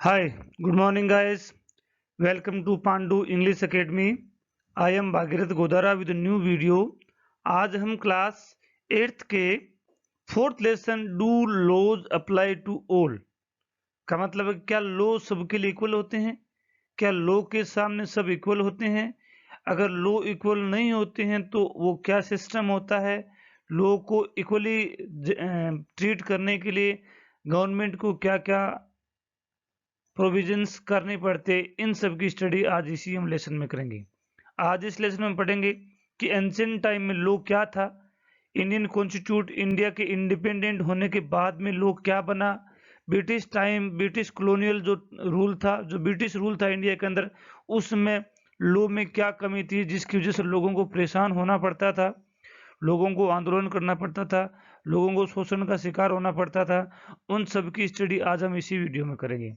Hi, good morning, guys. Welcome to Pandu English Academy. I am Bhagirath Godara with a new video. आज हम class 8th के 4th lesson do laws apply to all का मतलब है क्या law सबके लिए इक्वल होते हैं? क्या लॉ के सामने सब इक्वल होते हैं? अगर लॉ इक्वल नहीं होते हैं तो वो क्या सिस्टम होता है? लॉ को इक्वली ट्रीट करने के लिए गवर्नमेंट को क्या-क्या प्रोविजंस करने पड़ते, इन सब की स्टडी आज इसी हम लेसन में करेंगे। आज इस लेसन में पढ़ेंगे कि एंशिएंट टाइम में लॉ क्या था, इंडियन कॉन्स्टिट्यूट इंडिया के इंडिपेंडेंट होने के बाद में लॉ क्या बना, ब्रिटिश टाइम ब्रिटिश कॉलोनियल जो रूल था, जो ब्रिटिश रूल था इंडिया के अंदर, उसमें लॉ में क्या कमी थी जिसकी वजह से लोगों को परेशान होना पड़ता था, लोगों को आंदोलन करना पड़ता था, लोगों को शोषण का शिकार होना पड़ता था। उन सब की स्टडी आज हम इसी वीडियो में करेंगे।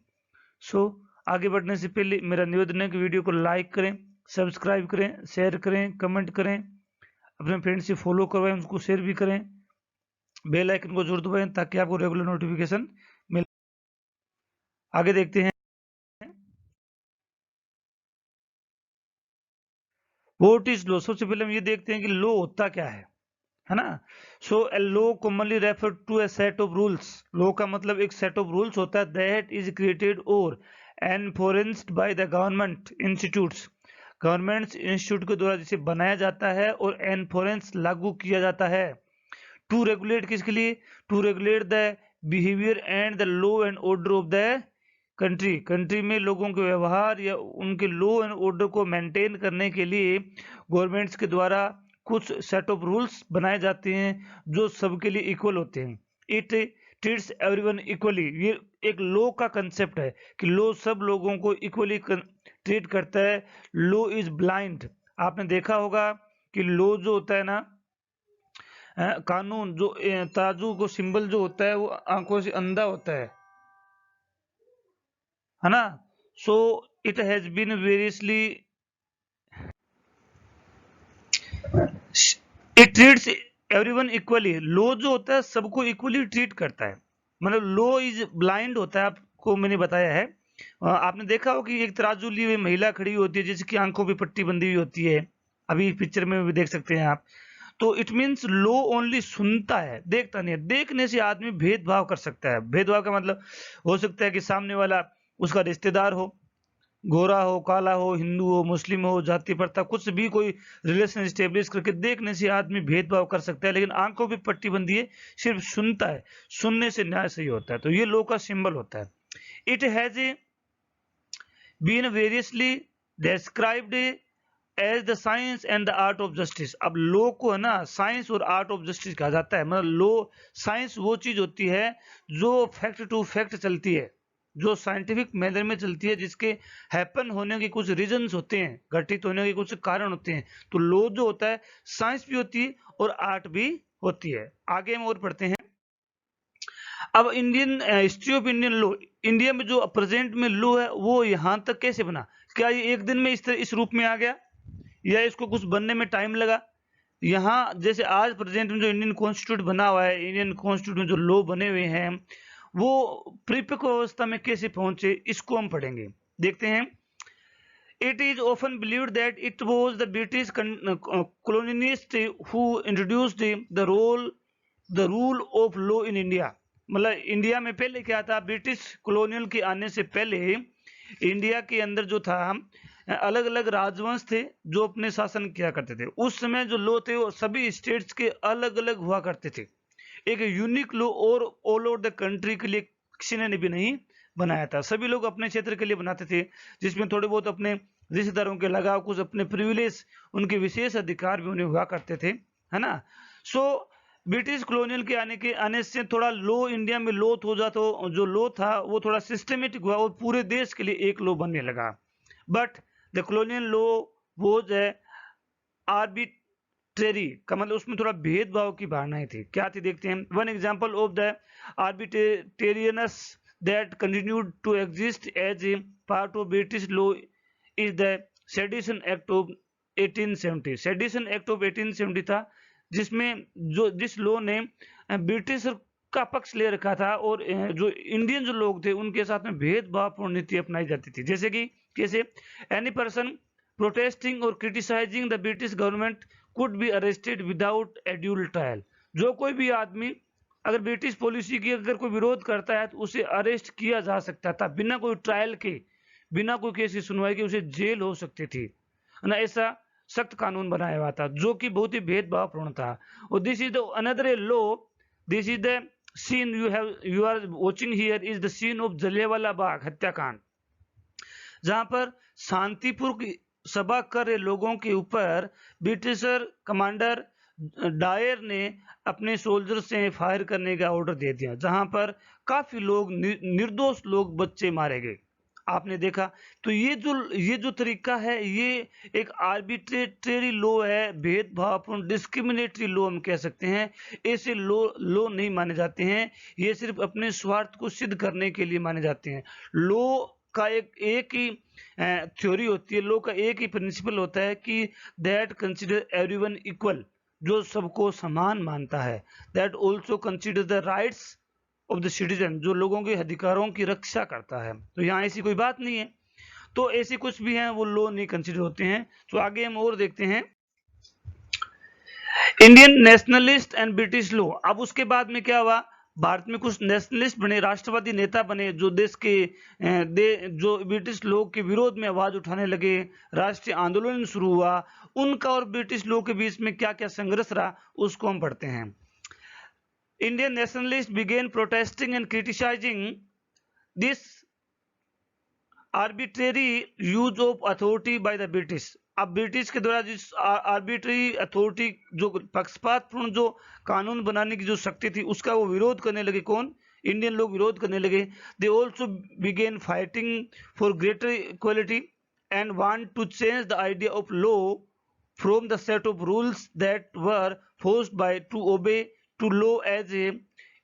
आगे बढ़ने से पहले मेरा निवेदन है कि वीडियो को लाइक करें, सब्सक्राइब करें, शेयर करें, कमेंट करें, अपने फ्रेंड से फॉलो करवाएं, उनको शेयर भी करें, बेल आइकन को जरूर दबाएं ताकि आपको रेगुलर नोटिफिकेशन मिले। आगे देखते हैं व्हाट इज लॉ। सबसे पहले हम ये देखते हैं कि लॉ होता क्या है ना। So a law commonly refer to a set of rules. Law का मतलब एक सेट ऑफ रूल्स होता है दैट इज क्रिएटेड और enforced by the government institutes. Government institute के द्वारा जिसे बनाया जाता है और एनफोरेंस लागू किया जाता है। टू रेगुलेट किसके लिए? To regulate the behaviour and the law and order of the country. Country में लोगों के व्यवहार या उनके लॉ एंड ऑर्डर को मेंटेन करने के लिए गवर्नमेंट्स के द्वारा कुछ सेट ऑफ रूल्स बनाए जाते हैं जो सबके लिए इक्वल होते हैं। It treats everyone equally. ये एक लॉ का कंसेप्ट है कि लॉ सब लोगों को इक्वली ट्रीट करता है। Law is blind. आपने देखा होगा कि लॉ जो होता है ना, कानून जो तराजू को सिंबल जो होता है वो आंखों से अंधा होता है ना। So it has been variously it treats everyone equally. Law जो होता है सबको इक्वली ट्रीट करता है, मतलब लॉ इज ब्लाइंड होता है। आपको मैंने बताया है, आपने देखा हो कि एक तराजू ली हुई महिला खड़ी होती है जिसकी आंखों पे पट्टी बंधी हुई होती है, अभी पिक्चर में भी देख सकते हैं आप। तो इट मीन्स लॉ ओनली सुनता है, देखता नहीं है। देखने से आदमी भेदभाव कर सकता है। भेदभाव का मतलब हो सकता है कि सामने वाला उसका रिश्तेदार हो, गोरा हो, काला हो, हिंदू हो, मुस्लिम हो, जाति प्रथा कुछ भी, कोई रिलेशन स्टेब्लिश करके देखने से आदमी भेदभाव कर सकता है, लेकिन आंखों पे पट्टी बंधी है, सिर्फ सुनता है। सुनने से न्याय सही होता है। तो ये लॉ का सिंबल होता है। It has been variously described as the science and the art of justice. अब लॉ को है ना साइंस और आर्ट ऑफ जस्टिस कहा जाता है। मतलब लॉ साइंस वो चीज होती है जो फैक्ट टू फैक्ट चलती है, जो साइंटिफिक मैनर में चलती है, जिसके हैपन होने के कुछ रीजंस होते हैं, घटित होने के कुछ कारण होते हैं। तो लॉ जो होता है साइंस भी होती है और आर्ट भी होती है। आगे हम और पढ़ते हैं। अब Indian history of Indian law, India में जो प्रेजेंट में लॉ है वो यहाँ तक कैसे बना? क्या ये एक दिन में इस रूप में आ गया या इसको कुछ बनने में टाइम लगा? यहाँ जैसे आज प्रेजेंट में जो इंडियन कॉन्स्टिट्यूट बना हुआ है, इंडियन कॉन्स्टिट्यूट में जो लॉ बने हुए हैं वो परिपक्व अवस्था में कैसे पहुंचे, इसको हम पढ़ेंगे। देखते हैं। It is often believed that it was the British colonialists who introduced the rule of law in India। मतलब इंडिया में पहले क्या था, ब्रिटिश कॉलोनियल के आने से पहले इंडिया के अंदर जो था, अलग अलग राजवंश थे जो अपने शासन किया करते थे। उस समय जो लॉ थे वो सभी स्टेट्स के अलग अलग हुआ करते थे। एक यूनिक लॉ और ऑल ओवर द कंट्री के लिए किसी ने भी नहीं बनाया था। सभी लोग अपने क्षेत्र के लिए बनाते थे, जिसमें थोड़े बहुत अपने रिश्तेदारों के लगाव, कुछ अपने प्रिविलेज, उनके विशेष अधिकार भी उन्हें हुआ करते थे, है ना। सो ब्रिटिश कॉलोनियल के आने से थोड़ा लॉ इंडिया में लॉ हो जाता, जो लॉ था वो थोड़ा सिस्टमेटिक हुआ और पूरे देश के लिए एक लॉ बनने लगा। But the colonial law was arbitrary का मतलब उसमें थोड़ा भेदभाव की भावनाएं थी। क्या थी देखते हैं। One example of the arbitrariness that continued to exist as a part of British law is the Sedition Act of 1870। Sedition Act of 1870 था जिसमें जिस लॉ ने ब्रिटिश उसका पक्ष ले रखा था और जो इंडियन जो लोग थे उनके साथ में भेदभावपूर्ण नीति अपनाई जाती थी। जैसे कि कैसे, एनी पर्सन प्रोटेस्टिंग और criticising the British government could be arrested without a dual trial. जो कोई भी आदमी अगर ब्रिटिश पॉलिसी की अगर कोई विरोध करता है तो उसे अरेस्ट किया जा सकता था बिना कोई ट्रायल के, बिना कोई केस की सुनवाई के उसे जेल हो सकती थी ना। ऐसा सख्त कानून बनाया हुआ था जो कि बहुत ही भेदभावपूर्ण था। और this is the another law, this is the scene you are watching here is the scene of Jallianwala Bagh हत्याकांड, जहां पर शांतिपूर्ण सभा कर रहे लोगों के ऊपर ब्रिटिशर कमांडर डायर ने अपने सोल्जर से फायर करने का ऑर्डर दे दिया, जहां पर काफी लोग निर्दोष लोग बच्चे मारे गए। आपने देखा तो ये जो तरीका है ये एक आर्बिट्रेटरी लॉ है, भेदभावपूर्ण डिस्क्रिमिनेटरी लॉ हम कह सकते हैं। ऐसे लॉ नहीं माने जाते हैं, ये सिर्फ अपने स्वार्थ को सिद्ध करने के लिए माने जाते हैं। लॉ का एक ही थ्योरी होती है, लॉ का एक ही प्रिंसिपल होता है कि दैट कंसिडर एवरीवन इक्वल, जो सबको समान मानता है। That also consider the rights of the citizen, जो लोगों के अधिकारों की रक्षा करता है। तो यहाँ ऐसी कोई बात नहीं है, तो ऐसे कुछ भी हैं वो लॉ नहीं कंसिडर होते हैं। तो आगे हम और देखते हैं Indian nationalist and British law. अब उसके बाद में क्या हुआ, भारत में कुछ नेशनलिस्ट बने, राष्ट्रवादी नेता बने, जो देश के जो ब्रिटिश लोग के विरोध में आवाज उठाने लगे, राष्ट्रीय आंदोलन शुरू हुआ। उनका और ब्रिटिश लोग के बीच में क्या क्या संघर्ष रहा उसको हम पढ़ते हैं। Indian nationalists began protesting and criticizing this arbitrary use of authority by the British। अब ब्रिटिश के द्वारा जिस आर्बिट्री अथॉरिटी, जो पक्षपातपूर्ण जो कानून बनाने की जो शक्ति थी, उसका वो विरोध करने लगे। कौन? इंडियन लोग विरोध करने लगे। They also began fighting for greater equality and want to change the idea of law from the set of rules that were forced by to obey to law as a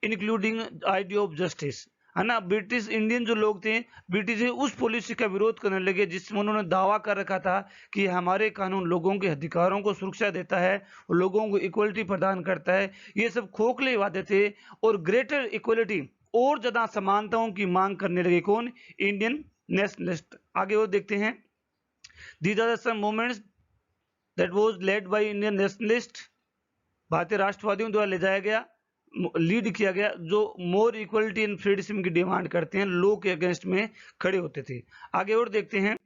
including idea of justice, है ना। British Indian जो लोग थे, British उस policy का विरोध करने लगे जिसमें उन्होंने दावा कर रखा था कि हमारे कानून लोगों के अधिकारों को सुरक्षा देता है, लोगों को इक्वलिटी प्रदान करता है। ये सब खोखले वादे थे और ग्रेटर इक्वलिटी और ज्यादा समानताओं की मांग करने लगे। कौन? Indian nationalist. आगे वो देखते हैं, these are some movements that was led by Indian nationalist, भारतीय राष्ट्रवादियों द्वारा ले जाया गया, लीड किया गया, जो मोर इक्वलिटी एंड फ्रीडम की डिमांड करते हैं, लॉ के अगेंस्ट में खड़े होते थे। आगे और देखते हैं,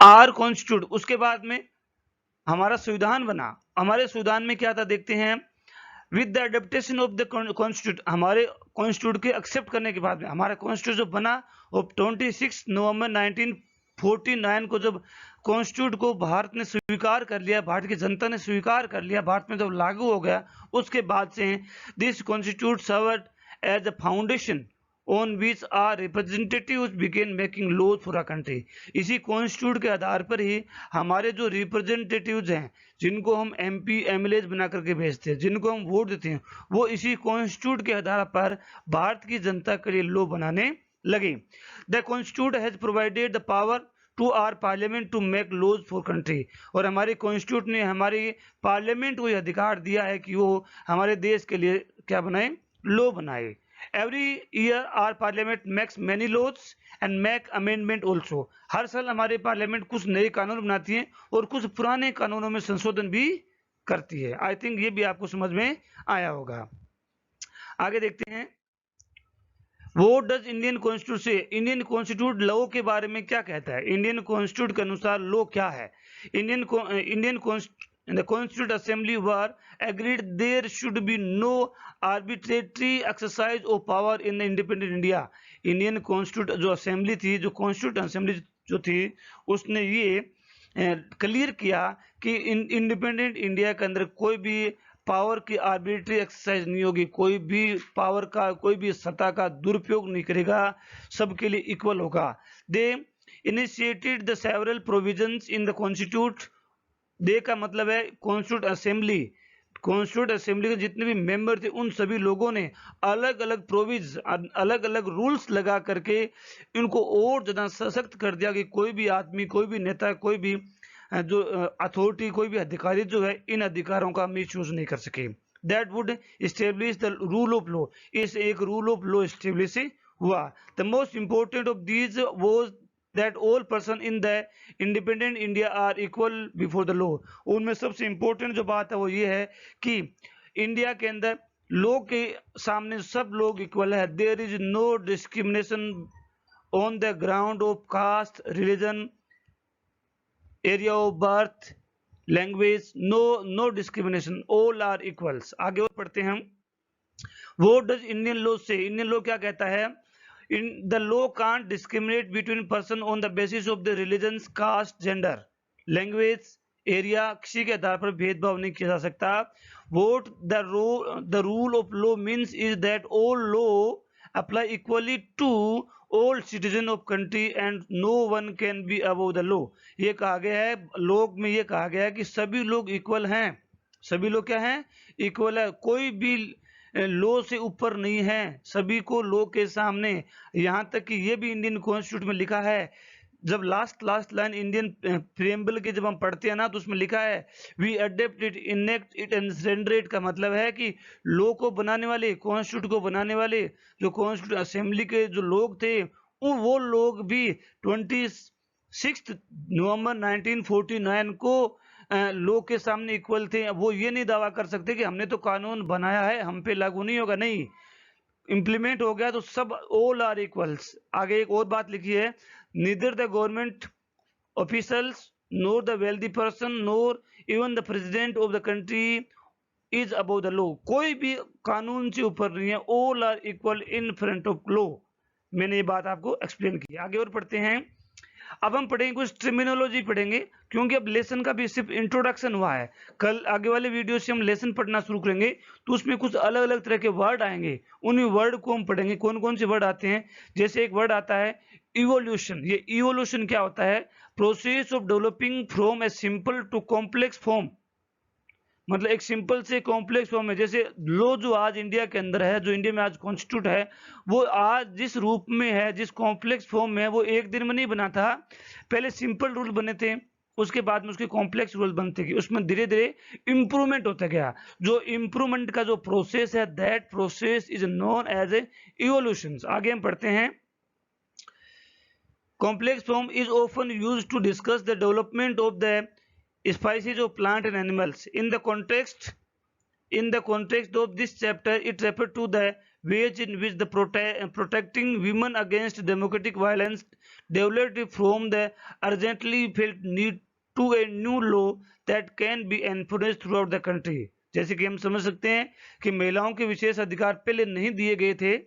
आर कॉन्स्टिट्यूट, उसके बाद में हमारा संविधान बना। हमारे संविधान में क्या था देखते हैं, with the adaptation of the constitute, हमारे कॉन्स्टिट्यूट के एक्सेप्ट करने के बाद में हमारा कॉन्स्टिट्यूट जो बना, और 26 नवंबर 1949 को जब कॉन्स्टिट्यूट को भारत ने स्वीकार कर लिया, भारत की जनता ने स्वीकार कर लिया, भारत में जब लागू हो गया, उसके बाद से this constitute served as a foundation on which our representatives began making laws for a country. इसी कॉन्स्टिट्यूट के आधार पर ही हमारे जो रिप्रेजेंटेटिव्स हैं, जिनको हम MP MLAs बना करके भेजते हैं, जिनको हम वोट देते हैं, वो इसी कॉन्स्टिट्यूट के आधार पर भारत की जनता के लिए लॉ बनाने लगे। The constitute has provided the power to our parliament to make laws for country, और हमारे कॉन्स्टिट्यूट ने हमारे पार्लियामेंट को यह अधिकार दिया है कि वो हमारे देश के लिए क्या बनाए, लॉ बनाए। Every year our parliament makes many laws and make amendment also, हर साल हमारे पार्लियामेंट कुछ नए कानून बनाती है और कुछ पुराने कानूनों में संशोधन भी करती है। आई थिंक ये भी आपको समझ में आया होगा। आगे देखते हैं, व्हाट डज इंडियन कॉन्स्टिट्यूट से, इंडियन कॉन्स्टिट्यूट लॉ के बारे में क्या कहता है, इंडियन कॉन्स्टिट्यूट के अनुसार लॉ क्या है। Indian the constituent assembly were agreed there should be no arbitrary exercise of power in the independent India। Indian constitute जो असेंबली थी, जो कॉन्स्टिट्यूट असेंबली जो थी, उसने ये क्लियर किया कि इंडिपेंडेंट इंडिया के अंदर कोई भी पावर की आर्बिट्री एक्सरसाइज नहीं होगी, कोई भी पावर का, कोई भी सत्ता का दुरुपयोग नहीं करेगा, सबके लिए इक्वल होगा। They initiated the several provisions in the constitute, they का मतलब है कॉन्स्टिट्यूट असेंबली, कॉन्स्टिट्यूट असेंबली के जितने भी मेंबर थे उन सभी लोगों ने अलग अलग प्रोविज, अलग अलग रूल्स लगा करके इनको और ज्यादा सशक्त कर दिया कि कोई भी आदमी, कोई भी नेता, कोई भी जो अथॉरिटी, कोई भी अधिकारी जो है इन अधिकारों का मिसयूज नहीं कर सके। that would establish the rule of law. इस एक rule of law establish हुआ. The most important of these was that all person in the independent India are equal before the law. उनमें सबसे important जो बात है वो ये है कि इंडिया के अंदर लॉ के सामने सब लोग इक्वल है. There is no discrimination on the ground of caste, religion, area of birth, language. No discrimination, all are equals. आगे और पढ़ते हैं हम. What does Indian law say? Indian law क्या कहता है? In the law can't discriminate between person on the basis of the religions, caste, gender, language, area. किसी के आधार पर भेदभाव नहीं किया जा सकता. What the rule of law means is that all law apply equally to all citizen of country and no one can be above the law. ये कहा गया है, लोग में ये कहा गया है कि सभी लोग इक्वल हैं. सभी लोग क्या हैं? इक्वल है. कोई भी लॉ से ऊपर नहीं है. सभी को लॉ के सामने. यहाँ तक कि ये भी इंडियन कॉन्स्टिट्यूशन में लिखा है. जब लास्ट लाइन इंडियन प्रीएम्बल के जब हम पढ़ते हैं ना तो उसमें लिखा है we adopt it, enact it and surrender it. का मतलब है कि लॉ को बनाने वाले, कॉन्स्टिट्यूट को बनाने वाले जो कॉन्स्टिट्यूट असेंबली के जो लोग थे वो लोग भी 26 नवंबर 1949 को लॉ के सामने इक्वल थे. वो ये नहीं दावा कर सकते कि हमने तो कानून बनाया है, हम पे लागू नहीं होगा. नहीं, इंप्लीमेंट हो गया तो सब ऑल आर इक्वल्स. आगे एक और बात लिखी है, neither the government officials nor the wealthy person nor even the president of the country is above the law. कोई भी कानून से ऊपर नहीं है. all are equal in front of law. मैंने ये बात आपको एक्सप्लेन की. आगे और पढ़ते हैं. अब हम पढ़ेंगे कुछ टर्मिनोलॉजी पढ़ेंगे क्योंकि अब लेसन का भी सिर्फ इंट्रोडक्शन हुआ है. कल आगे वाले वीडियो से हम लेसन पढ़ना शुरू करेंगे तो उसमें कुछ अलग अलग तरह के वर्ड आएंगे. उन वर्ड को हम पढ़ेंगे. कौन कौन से वर्ड आते हैं? जैसे एक वर्ड आता है इवोल्यूशन. ये इवोल्यूशन क्या होता है? Process of developing from a simple to complex form. मतलब एक सिंपल से कॉम्प्लेक्स फॉर्म है. जैसे लॉ जो आज इंडिया के अंदर है, जो इंडिया में आज कॉन्स्टिट्यूट है, वो आज जिस रूप में है, जिस कॉम्प्लेक्स फॉर्म में है, वो एक दिन में नहीं बना था. पहले सिंपल रूल बने थे, उसके बाद में उसके कॉम्प्लेक्स रूल बनते गए, उसमें धीरे धीरे इंप्रूवमेंट होता गया. जो इंप्रूवमेंट का जो प्रोसेस है, that process is known as a evolution. आगे हम पढ़ते हैं. Complex form is often used to discuss the development of the species of plant and animals. In the context of this chapter, it refers to the ways in which the protecting women against democratic violence developed from the urgently felt need to a new law that can be enforced throughout the country. जैसे कि हम समझ सकते हैं कि महिलाओं के विशेष अधिकार पहले नहीं दिए गए थे.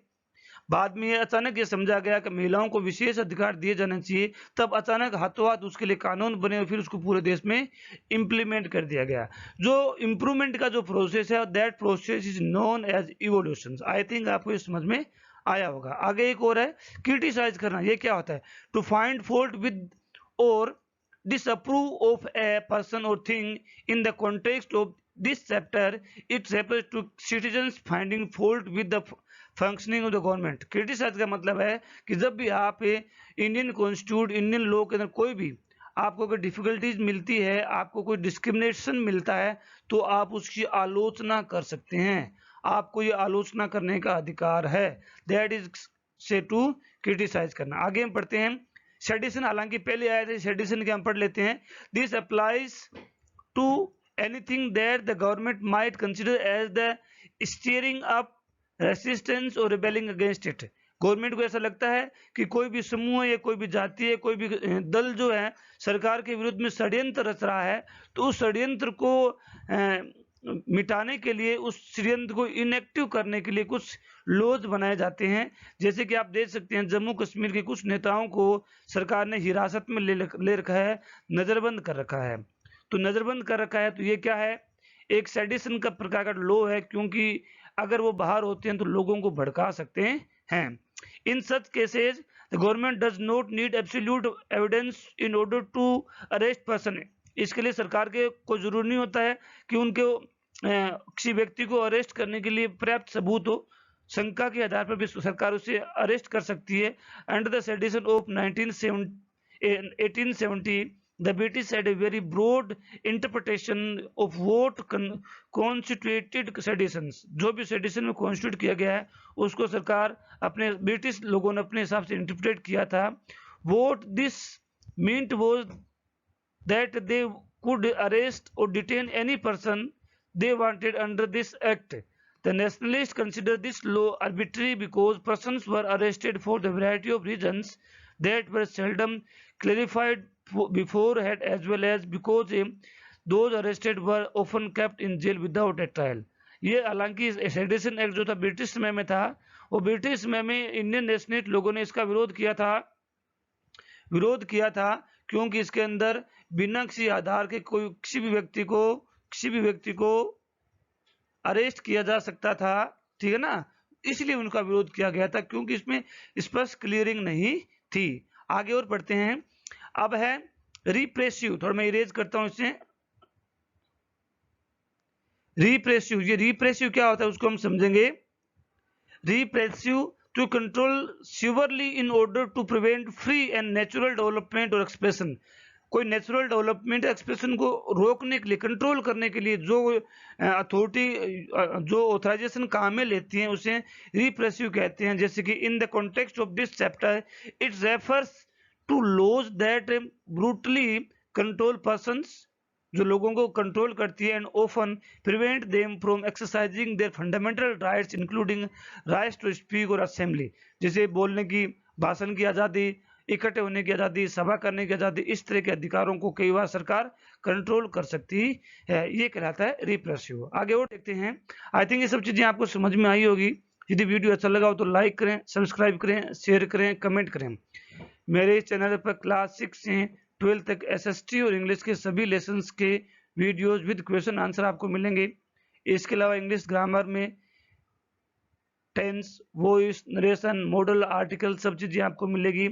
बाद में अचानक ये समझा गया कि महिलाओं को विशेष अधिकार दिए जाने चाहिए. तब अचानक हाथों हाथ उसके लिए कानून बने और फिर उसको पूरे देश में इंप्लीमेंट कर दिया गया. जो इंप्रूवमेंट का जो प्रोसेस है, that process is known as evolution. I think आपको ये समझ में आया होगा. आगे एक और है क्रिटिसाइज करना. ये क्या होता है? टू फाइंड फॉल्ट विद और disapprove of a person or thing. In the context of this chapter, it refers to citizens finding fault with the functioning of the government. Criticise का मतलब है कि जब भी आप इंडियन कॉन्स्टिट्यूट, इंडियन लॉ के अंदर कोई भी आपको कोई डिफिकल्टीज मिलती है, आपको कोई डिस्क्रिमिनेशन मिलता है, तो आप उसकी आलोचना कर सकते हैं. आपको ये आलोचना करने का अधिकार है. दैट इज से टू क्रिटिसाइज करना. आगे हम पढ़ते हैं. सेडिशन, हालांकि पहले आए थे, सेडिशन के हम पढ़ लेते हैं. This applies to anything that the government might consider as the stirring up resistance और रिबेलिंग अगेंस्ट इट. गवर्नमेंट को ऐसा लगता है कि कोई भी समूह या कोई भी जाति है, कोई भी दल जो है सरकार के विरुद्ध में षड्यंत्र रच रहा है, तो उस षड्यंत्र को मिटाने के लिए, उस षड्यंत्र को इनएक्टिव करने के लिए कुछ लॉज बनाए जाते हैं. जैसे कि आप देख सकते हैं जम्मू कश्मीर के कुछ नेताओं को सरकार ने हिरासत में ले रखा है, नजरबंद कर रखा है. तो नजरबंद कर रखा है तो ये क्या है? एक सेडिशन का प्रकार का लॉ है, क्योंकि अगर वो बाहर होते हैं तो लोगों को भड़का सकते हैं. In such cases the government does not need absolute evidence in order to arrest person. इसके लिए सरकार के कोई जरूरी नहीं होता है कि उनके किसी व्यक्ति को अरेस्ट करने के लिए पर्याप्त सबूत हो. शंका के आधार पर भी सरकार उसे अरेस्ट कर सकती है. Under the sedition of 1870 the British had a very broad interpretation of what constituted seditions. जो भी सेडिशन में कॉन्स्टिट्यूट किया गया है उसको सरकार अपने ब्रिटिश लोगों ने अपने हिसाब से इंटरप्रेट किया था. What this meant was that they could arrest or detain any person they wanted under this act. The nationalists considered this law arbitrary because persons were arrested for the variety of reasons that were seldom clarified beforehand, as well as because those arrested were often kept in jail without a trial. ये हालांकि sedition act जो था British समय में था, वो British समय में इंडियन नेशनलिस्ट लोगों ने इसका विरोध किया था क्योंकि इसके अंदर बिना किसी आधार के कोई किसी भी व्यक्ति को अरेस्ट किया जा सकता था, ठीक है ना. इसलिए उनका विरोध किया गया था क्योंकि इसमें स्पष्ट क्लियरिंग नहीं थी. आगे और पढ़ते हैं. अब है रिप्रेसिव. थोड़ा मैं इरेज करता हूं इसे. रिप्रेसिव, ये रिप्रेसिव क्या होता है उसको हम समझेंगे. Repressive to control severely in order to prevent free and natural development or expression. कोई नेचुरल डेवलपमेंट एक्सप्रेशन को रोकने के लिए, कंट्रोल करने के लिए जो अथॉरिटी जो ऑथराइजेशन काम में लेती हैं उसे रिप्रेसिव कहते हैं. जैसे कि in the context of this chapter it refers to laws that brutally control persons, जो लोगों को कंट्रोल करती है, and often prevent them from exercising their fundamental rights including rights to speak और असेंबली. जैसे बोलने की, भाषण की आज़ादी, इकट्ठे होने की आज़ादी, सभा करने की आज़ादी, इस तरह के अधिकारों को कई बार सरकार कंट्रोल कर सकती है. ये कहलाता है रिप्रेसिव. आगे और देखते हैं. आई थिंक ये सब चीज़ें आपको समझ में आई होगी. यदि वीडियो अच्छा लगा हो तो लाइक करें, सब्सक्राइब करें, शेयर करें, कमेंट करें. मेरे इस चैनल पर क्लास 6 से 12 तक SST और इंग्लिश के सभी लेसन्स के वीडियोस विद क्वेश्चन आंसर आपको मिलेंगे. इसके अलावा इंग्लिश ग्रामर में tense, voice, narration, modal, article, सब चीज़ें आपको मिलेगी.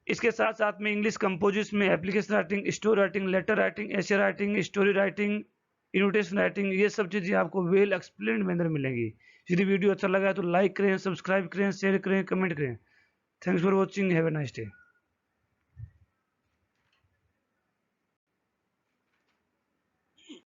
इसके साथ साथ में इंग्लिश कंपोजिशन में application writing, story writing, letter writing, essay writing, story writing, invitation writing, ये सब चीज़ें आपको वेल एक्सप्लेन्ड मैनर मिलेंगी. यदि वीडियो अच्छा लगा है तो लाइक करें, सब्सक्राइब करें, शेयर करें, कमेंट करें. Thanks for watching. Have a nice day.